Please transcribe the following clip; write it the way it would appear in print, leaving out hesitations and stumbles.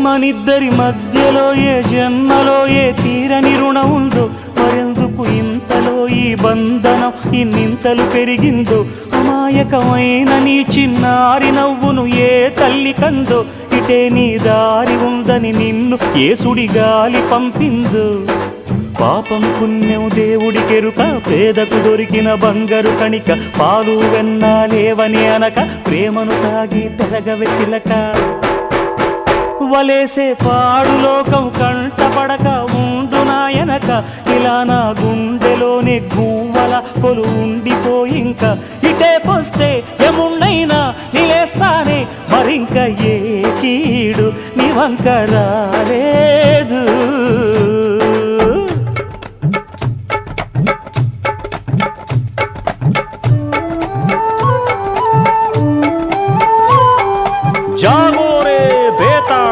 మనిద్దరి మధ్యలో ఏ జన్మలో ఏ తీరని రుణం ఉందో, మరెందుకు ఇంతలో ఈ బంధనం ఇన్నింతలు పెరిగిందో, అమాయకమైన నీ చిన్నారి నవ్వును ఏ తల్లి కందో, ఇటే నీ దారి ఉందని నిన్ను ఏ సుడి గాలి పంపిందో. పాపం పుణ్యం దేవుడికెరుక, పేదకు దొరికిన బంగారు కణిక, పాలు వెన్నాలేవని అనక ప్రేమను తాగి పెరగవెసిలక. వలేసే పాడు లోకం కంటపడక ఉండు నాయనక, ఇలా నా గుండెలోనే గువ్వల కొలు ఉండిపోయింక. ఇటే పోస్తే ఎమున్నైనా నిలేస్తానే, మరింక ఏ కీడు నీ వంక రాలేదు.